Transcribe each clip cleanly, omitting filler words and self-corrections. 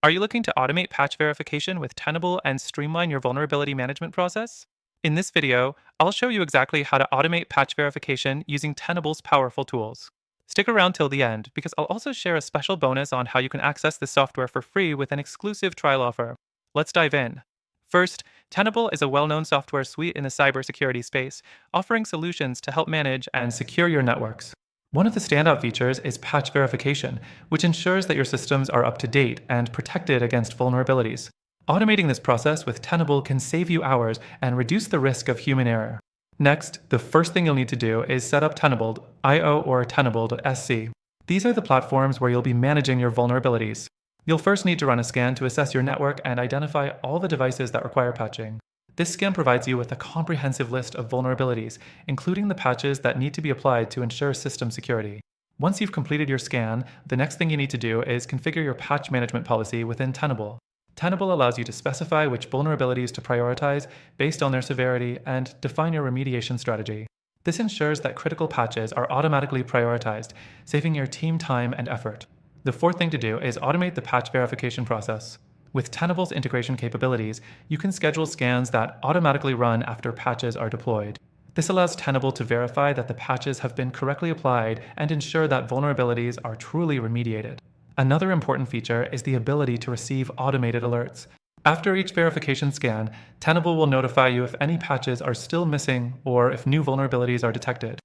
Are you looking to automate patch verification with Tenable and streamline your vulnerability management process? In this video, I'll show you exactly how to automate patch verification using Tenable's powerful tools. Stick around till the end because I'll also share a special bonus on how you can access this software for free with an exclusive trial offer. Let's dive in. First, Tenable is a well-known software suite in the cybersecurity space, offering solutions to help manage and secure your networks. One of the standout features is patch verification, which ensures that your systems are up to date and protected against vulnerabilities. Automating this process with Tenable can save you hours and reduce the risk of human error. Next, the first thing you'll need to do is set up Tenable.io or Tenable.sc. These are the platforms where you'll be managing your vulnerabilities. You'll first need to run a scan to assess your network and identify all the devices that require patching. This scan provides you with a comprehensive list of vulnerabilities, including the patches that need to be applied to ensure system security. Once you've completed your scan, the next thing you need to do is configure your patch management policy within Tenable. Tenable allows you to specify which vulnerabilities to prioritize based on their severity and define your remediation strategy. This ensures that critical patches are automatically prioritized, saving your team time and effort. The fourth thing to do is automate the patch verification process. With Tenable's integration capabilities, you can schedule scans that automatically run after patches are deployed. This allows Tenable to verify that the patches have been correctly applied and ensure that vulnerabilities are truly remediated. Another important feature is the ability to receive automated alerts. After each verification scan, Tenable will notify you if any patches are still missing or if new vulnerabilities are detected.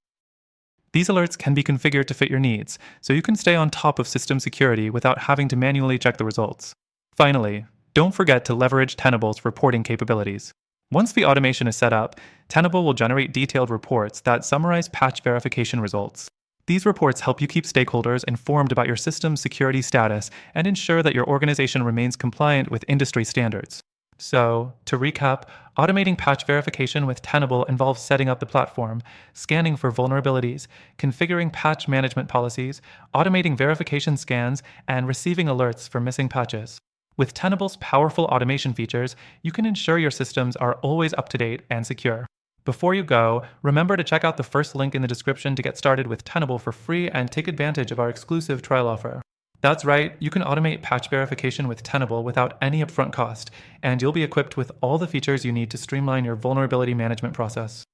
These alerts can be configured to fit your needs, so you can stay on top of system security without having to manually check the results. Finally, don't forget to leverage Tenable's reporting capabilities. Once the automation is set up, Tenable will generate detailed reports that summarize patch verification results. These reports help you keep stakeholders informed about your system's security status and ensure that your organization remains compliant with industry standards. So, to recap, automating patch verification with Tenable involves setting up the platform, scanning for vulnerabilities, configuring patch management policies, automating verification scans, and receiving alerts for missing patches. With Tenable's powerful automation features, you can ensure your systems are always up to date and secure. Before you go, remember to check out the first link in the description to get started with Tenable for free and take advantage of our exclusive trial offer. That's right, you can automate patch verification with Tenable without any upfront cost, and you'll be equipped with all the features you need to streamline your vulnerability management process.